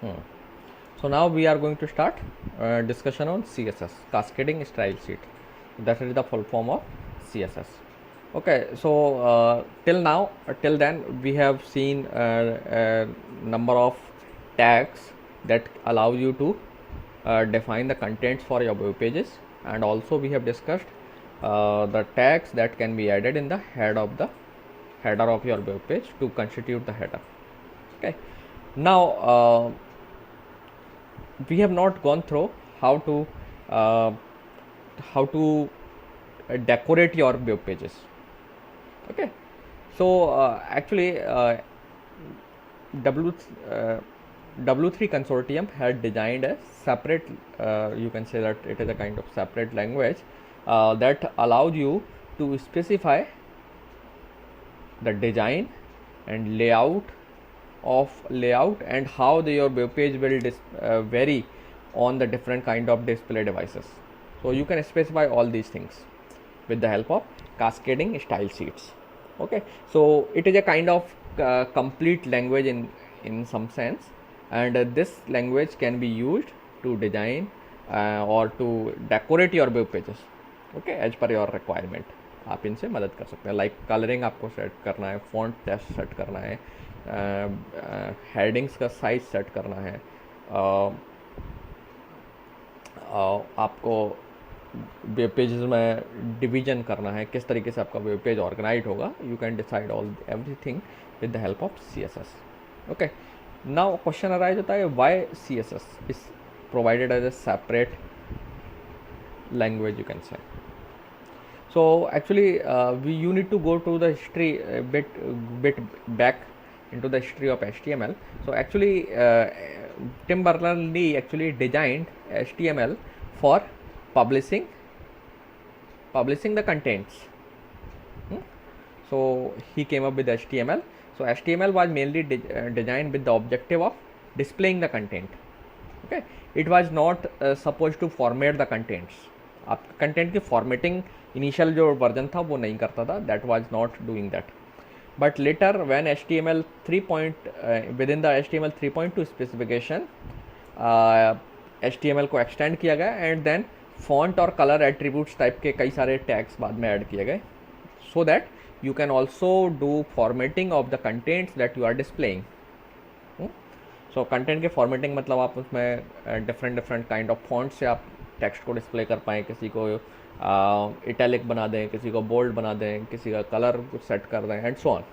Hmm. So now we are going to start discussion on CSS, cascading style sheet. That is the full form of CSS. Okay, so till then, we have seen a number of tags that allow you to define the contents for your web pages, and also we have discussed the tags that can be added in the header of your web page to constitute the header. Okay, now we have not gone through uh, how to decorate your web pages. Okay, so actually w uh, W3 consortium had designed a separate, you can say that it is a kind of separate language that allows you to specify the design and layout and how your web page will vary on the different kind of display devices. So you can specify all these things with the help of cascading style sheets. Okay, so it is a kind of complete language in some sense, and this language can be used to design or to decorate your web pages. Okay, as per your requirement आप इनसे मदद कर सकते हैं. Like colouring आपको set करना है, font test set करना है, हेडिंग्स का साइज सेट करना है, आपको वेब पेजेस में डिवीजन करना है, किस तरीके से आपका वेब पेज ऑर्गेनाइज होगा. You can decide all everything with the help of CSS. Okay, now question arise होता है why CSS is provided as a separate language, you can say. So actually you need to go to the history bit back into the history of HTML. So actually Tim Berners-Lee actually designed HTML for publishing the contents. So he came up with HTML. So HTML was mainly designed with the objective of displaying the content. Okay, it was not supposed to format the contents. आप content की formatting initial जो version था वो नहीं करता था, that was not doing that. But later when HTML 3. Within the HTML 3.2 specification HTML को extend किया गया, एंड देन फॉन्ट और कलर एट्रीब्यूट्स टाइप के कई सारे टैग्स बाद में ऐड किए गए, so that you can also do formatting of the contents that you are displaying. So content के फॉर्मेटिंग मतलब आप उसमें डिफरेंट काइंड ऑफ फॉन्ट से आप टेक्स्ट को डिस्प्ले कर पाएँ, किसी को इटैलिक बना दें, किसी को बोल्ड बना दें, किसी का कलर सेट कर दें, and so on.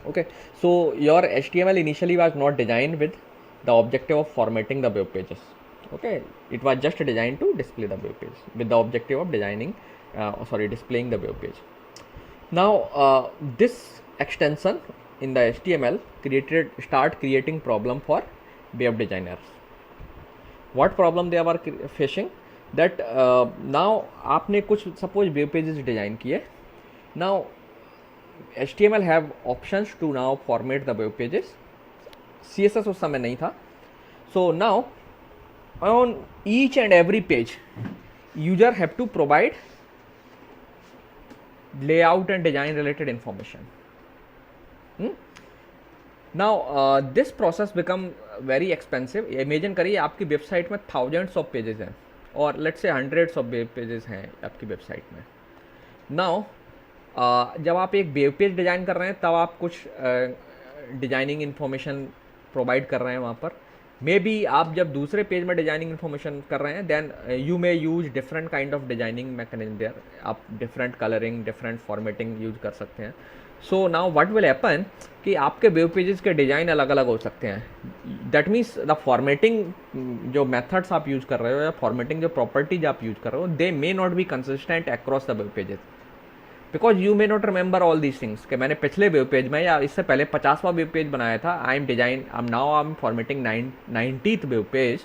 Okay, so your HTML initially was not design with the objective of formatting the web pages. Okay, it was just design to display the web page with the objective of displaying the web page. Now this extension in the HTML start creating problem for web designers. What problem they are facing? That now आपने कुछ suppose web pages design किए. Now HTML have options to now format the web pages. CSS उस समय नहीं था. So now on each and every page user have to provide layout and design related information. Now this process become very expensive. Imagine करिए आपकी website में thousands of pages हैं और let's say hundreds of web pages हैं आपकी website में. Now जब आप एक वेब पेज डिज़ाइन कर रहे हैं तब आप कुछ डिजाइनिंग इन्फॉर्मेशन प्रोवाइड कर रहे हैं वहाँ पर. मे बी आप जब दूसरे पेज में डिजाइनिंग इन्फॉर्मेशन कर रहे हैं then you may use different kind of designing mechanism there. आप different colouring, different formatting use कर सकते हैं. So now what will happen कि आपके वेब पेजेस के डिज़ाइन अलग अलग हो सकते हैं. दैट मीन्स द फॉर्मेटिंग जो मेथड्स आप यूज़ कर रहे हो या फॉर्मेटिंग जो प्रॉपर्टीज आप यूज़ कर रहे हो they may not be consistent across the web pages, because you may not remember all these things कि मैंने पिछले वेब पेज में या इससे पहले 50वां वेब पेज बनाया था. I am formatting 90th web page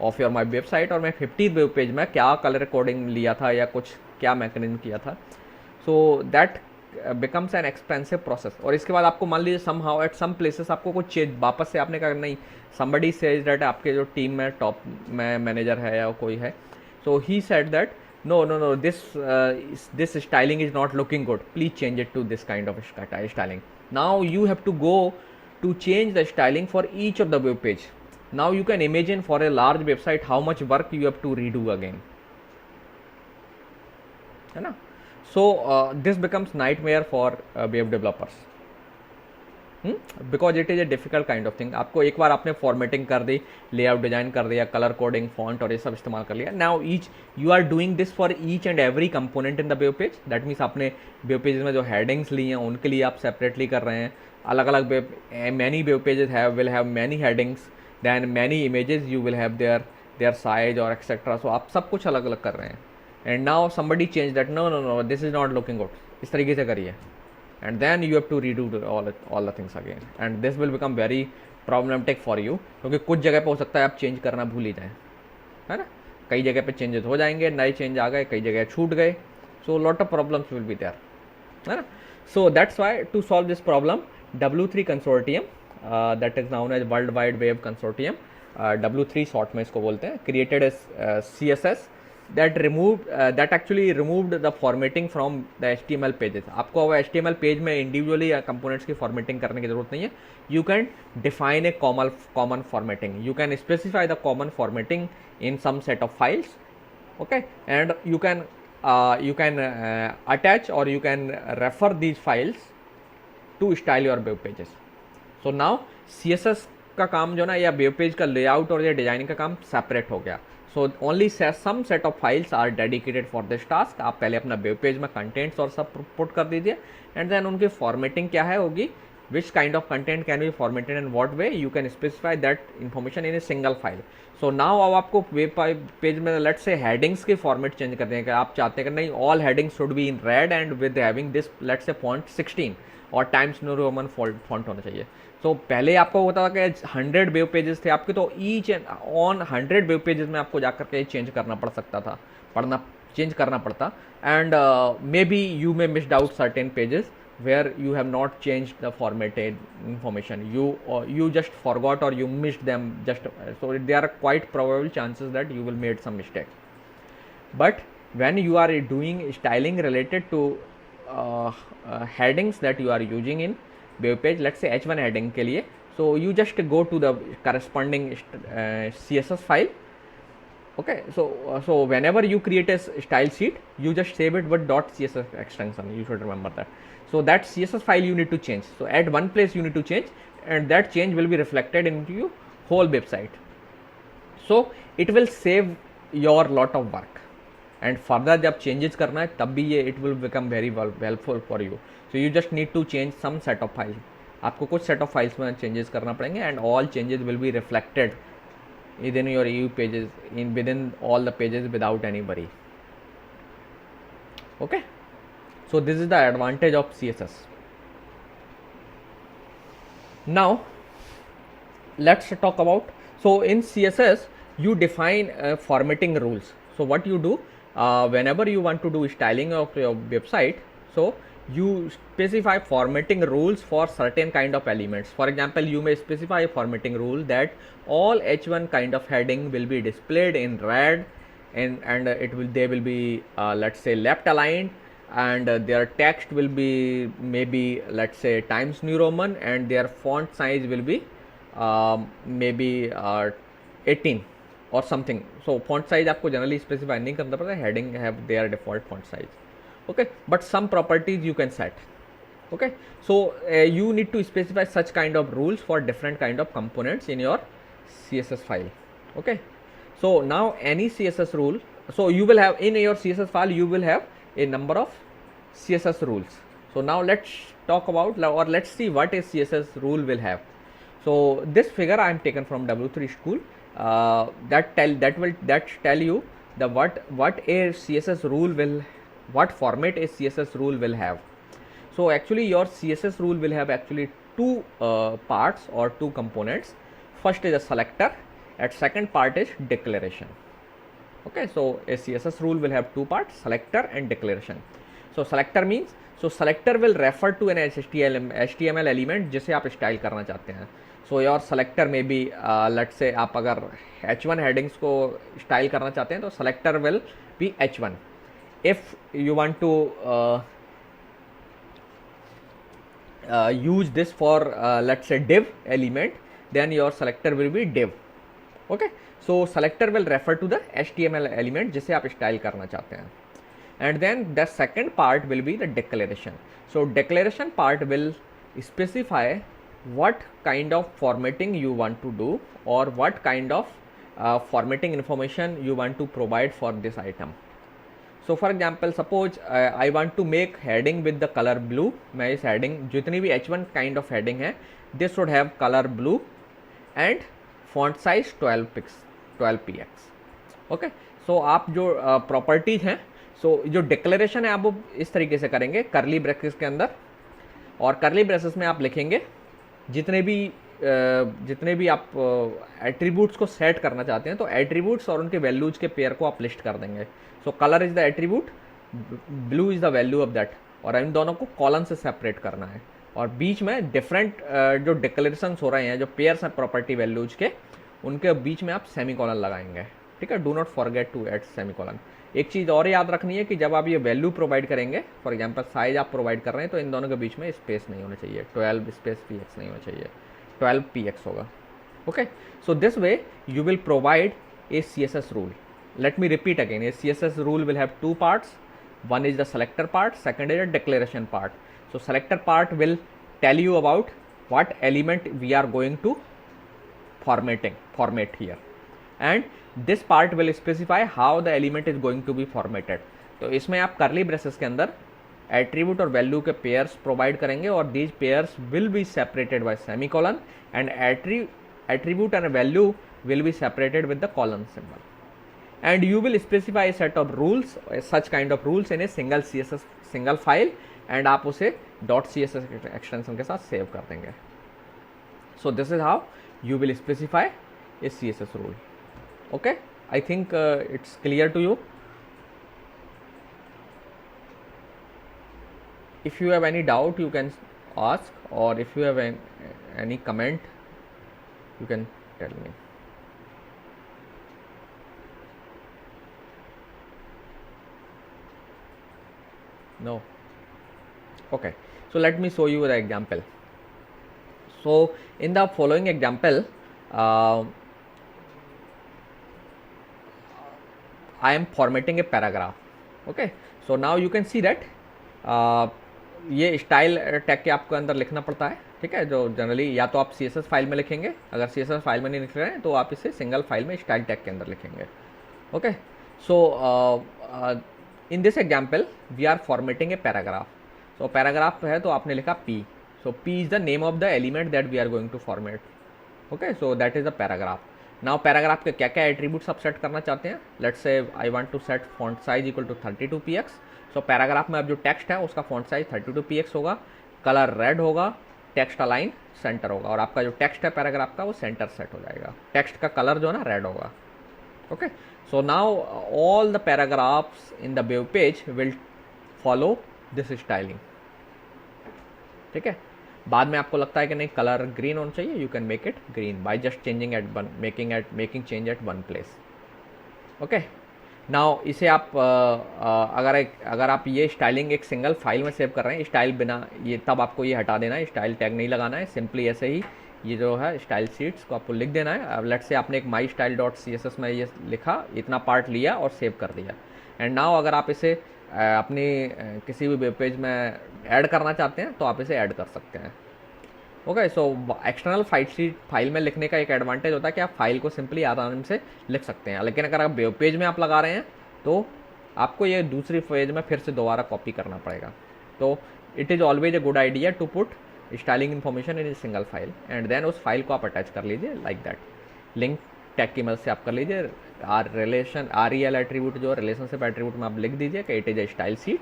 of your my website, और मैं 50th वेब पेज में क्या कलर कोडिंग लिया था या कुछ क्या मैकेनिज्म किया था. So that becomes an expensive process. और इसके बाद आपको मान लीजिए somehow at some places आपको कुछ चेंज वापस से आपने कहा नहीं, समबडी सेज दैट आपके जो टीम में टॉप में मैनेजर है या कोई है, so he said that no, this styling is not looking good, please change it to this kind of styling. Now you have to go to change the styling for each of the web page. Now you can imagine for a large website how much work you have to redo again, है ना. So this becomes nightmare for web developers, because it is a difficult kind of thing. आपको एक बार आपने formatting कर दी, layout design कर दिया, colour coding, font और ये सब इस्तेमाल कर लिया. Now each you are doing this for each and every component in the web page. That means आपने वेब पेज में जो हेडिंग्स ली हैं उनके लिए आप सेपरेटली कर रहे हैं. अलग अलग web, many web pages will have many headings, then many images you will have their size और एक्सेट्रा. सो आप सब कुछ अलग अलग कर रहे हैं. And now somebody change that, no no no this is not looking good, इस तरीके से करिए. And then you have to redo all the things again, and this will become very problematic for you, क्योंकि कुछ जगह पे हो सकता है आप चेंज करना भूल ही जाएं, है ना. कई जगह पे चेंजेस हो जाएंगे, नए चेंज आ गए, कई जगह छूट गए. So lot of problems will be there, है ना. So that's why to solve this problem W3 consortium, that is known as world wide web consortium, W3 short में इसको बोलते हैं, created as CSS that actually removed the formatting from the HTML pages. आपको अब HTML page में individually components की formatting करने की जरूरत नहीं है. You can define a common formatting, you can specify the common formatting in some set of files, okay, and you can attach और you can refer these files to style your web pages. So now CSS का काम जो ना, या web page का layout और या designing का काम सेपरेट हो गया. So only some set of files are dedicated for this task. आप पहले अपना वेब पेज में कंटेंट्स और सब पुट कर दीजिए, एंड देन उनकी फॉर्मेटिंग क्या है होगी, which kind of content can be formatted in what way, you can specify that information in a single file. So now अब आपको वेब पेज में लेट्स से हेडिंग्स के फॉर्मेट चेंज कर देंगे. आप चाहते हैं कि नहीं, all headings should be in red and with having this let's say font 16 और टाइम्स न्यू रोमन फॉन्ट होना चाहिए. सो पहले आपको होता था कि 100 वेब पेजेस थे आपके, तो each and on 100 web pages में आपको जाकर के चेंज करना पड़ सकता था, चेंज करना पड़ता. And may be you may missed out certain pages where you have not change the formatted information, you just forgot or you missed them, just so there are quite probable chances that you will made some mistake. But when you are doing styling related to headings that you are using in web page, let's say H1 heading के लिए, so you just go to the corresponding CSS file. Okay, so whenever you create a style sheet, you just save it with .css extension, you should remember that. So that CSS file you need to change, so at one place you need to change, and that change will be reflected into your whole website. So it will save your lot of work, and further जब changes करना है तब भी ये it will become very helpful for you. So you just need to change some set of files. आपको कुछ set of files में changes करना पड़ेंगे, and all changes will be reflected within your EU pages, within all the pages without any worry. Okay, so this is the advantage of CSS. Now let's talk about, so in CSS you define formatting rules. So what you do whenever you want to do styling of your website, so you specify formatting rules for certain kind of elements. For example, you may specify a formatting rule that all H1 kind of heading will be displayed in red, and they will be let's say left aligned, and their text will be maybe let's say Times New Roman, and their font size will be maybe 18 or something. So font size आपको generally specify नहीं करना पड़ता, heading have their default font size. Okay, but some properties you can set. Okay, so you need to specify such kind of rules for different kind of components in your CSS file. Okay, so now any CSS rule, so you will have in your CSS file, you will have a number of CSS rules. So now let's talk about, or let's see what a CSS rule will have. So this figure I am taken from W3 school, that tell you the what a CSS rule will, what format a CSS rule will have. So actually your CSS rule will have actually two parts or two components. First is a selector, and second part is declaration. Okay, so a CSS rule will have two parts, selector and declaration. So selector means, so selector will refer to an HTML element जिसे आप style करना चाहते हैं. So your selector may be let's say आप अगर H1 headings को style करना चाहते हैं तो selector will be H1. If you want to use this for let's say div element, then your selector will be div. Okay, so selector will refer to the HTML element जिसे आप style करना चाहते हैं. And then the second part will be the declaration. So declaration part will specify what kind of formatting you want to do or what kind of formatting information you want to provide for this item. So for example, suppose I want to make heading with the color blue. मैं इस heading जितनी भी H1 kind of heading है, this should have color blue and font size 12 px. Okay, so आप जो properties हैं, सो जो declaration है आप वो इस तरीके से करेंगे करली ब्रैकेट्स के अंदर, और करली ब्रैकेट्स में आप लिखेंगे जितने भी आप एट्रीब्यूट्स को सेट करना चाहते हैं, तो एट्रीब्यूट्स और उनके वैल्यूज के पेयर को आप लिस्ट कर देंगे. So colour is the attribute, blue is the value of that, और इन दोनों को कॉलम से सेपरेट करना है. और बीच में डिफरेंट जो डिक्लेरेशंस हो रहे हैं, जो पेयर्स हैं प्रॉपर्टी वैल्यूज के, उनके बीच में आप सेमीकोलन लगाएंगे. ठीक है, do not forget to add semicolon. एक चीज़ और याद रखनी है कि जब आप ये वैल्यू प्रोवाइड करेंगे, फॉर एग्जांपल साइज आप प्रोवाइड कर रहे हैं, तो इन दोनों के बीच में स्पेस नहीं होना चाहिए, 12 स्पेस px नहीं होना चाहिए, 12 px होगा. Okay, so this way you will provide a CSS rule. Let me repeat again, a CSS rule will have two parts. One is the selector part, second is the declaration part. So selector part will tell you about what element we are going to format here, and this part will specify how the element is going to be formatted. तो इसमें आप करली braces के अंदर attribute और value के pairs provide करेंगे, और these pairs will be separated by semicolon, and attribute and value will be separated with the colon symbol. And you will specify set of rules, such kind of rules in a single file, and आप उसे .css extension के साथ save कर देंगे. सो this is how you will specify a CSS rule. Okay, I think it's clear to you. If you have any doubt, you can ask, or if you have any comment, you can tell me. No? Okay, so let me show you the example. So in the following example, I am formatting a paragraph. Okay, so now you can see that ये style tag के आपको अंदर लिखना पड़ता है. ठीक है, जो जनरली या तो आप CSS फाइल में लिखेंगे, अगर CSS फाइल में नहीं लिख रहे हैं तो आप इसे सिंगल फाइल में स्टाइल टैग के अंदर लिखेंगे. Okay, so in this example we are formatting a paragraph. So paragraph है तो आपने लिखा P. So P is the name of the element that we are going to format. Okay, so that is the paragraph. Now paragraph के क्या क्या attributes आप set करना चाहते हैं. Let's say I want to set font size equal to 32 px. So paragraph में अब जो text है उसका font size 32 px होगा, color red होगा, text align center होगा, और आपका जो text है paragraph का वो center set हो जाएगा. text का color जो है ना red होगा. Okay, so now all the paragraphs in the web page will follow this styling. ठीक है, बाद में आपको लगता है कि नहीं कलर ग्रीन होना चाहिए, you can make it green by just changing at one making change at one place. Okay, now इसे आप अगर आप ये स्टाइलिंग एक सिंगल फाइल में सेव कर रहे हैं, स्टाइल बिना ये, तब आपको ये हटा देना है, स्टाइल टैग नहीं लगाना है. सिंपली ऐसे ही ये जो है स्टाइल शीट्स को आपको लिख देना है. अब लेट से आपने एक माई स्टाइल .css में ये लिखा, इतना पार्ट लिया और सेव कर दिया. एंड नाउ अगर आप इसे अपनी किसी भी वेब पेज में ऐड करना चाहते हैं तो आप इसे ऐड कर सकते हैं. ओके, सो एक्सटर्नल फाइल में लिखने का एक एडवांटेज होता है कि आप फाइल को सिंपली आराम से लिख सकते हैं, लेकिन अगर आप वेब पेज में आप लगा रहे हैं तो आपको ये दूसरी पेज में फिर से दोबारा कॉपी करना पड़ेगा. तो it is always a good idea to put styling information in a single file, and then उस फाइल को आप अटैच कर लीजिए लाइक दैट. लिंक टैग की मदद से आप कर लीजिए. REL एट्रीब्यूट जो रिलेशनशिप एट्रीब्यूट में आप लिख दीजिए कि it is a style sheet,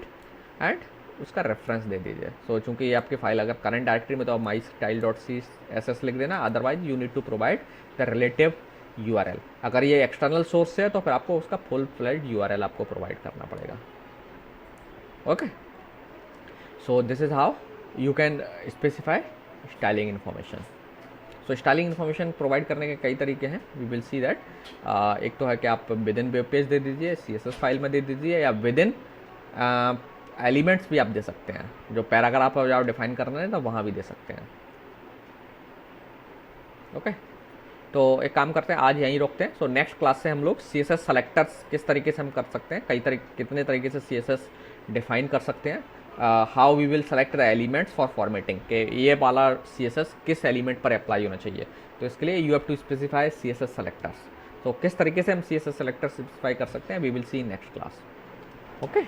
and उसका रेफरेंस दे दीजिए. सो चूँकि ये आपकी फाइल अगर करंट डायरेक्टरी में तो आप माई स्टाइल .css लिख देना, otherwise you need to provide the relative URL. अगर ये एक्सटर्नल सोर्स से है तो फिर आपको उसका फुल फ्लेज्ड URL आपको प्रोवाइड करना पड़ेगा. Okay, so this is how you can specify styling information. So styling information provide करने के कई तरीके हैं. We will see that. एक तो है कि आप विद इन वेब पेज दे दीजिए, CSS फाइल में दे दीजिए, या विद इन एलिमेंट्स भी आप दे सकते हैं. जो पैराग्राफ आप डिफाइन करना है तो वहाँ भी दे सकते हैं. ओके, तो एक काम करते हैं, आज यहीं रोकते हैं। सो नेक्स्ट क्लास से हम लोग CSS सेलेक्टर्स किस तरीके से हम कर सकते हैं, कितने तरीके से CSS डिफाइन कर सकते हैं, how we will select the elements for formatting, के ये वाला CSS किस एलिमेंट पर अप्लाई होना चाहिए। तो इसके लिए you have to specify CSS selectors. तो किस तरीके से हम CSS सेलेक्टर स्पेसिफाई कर सकते हैं, we will see in next class. Okay.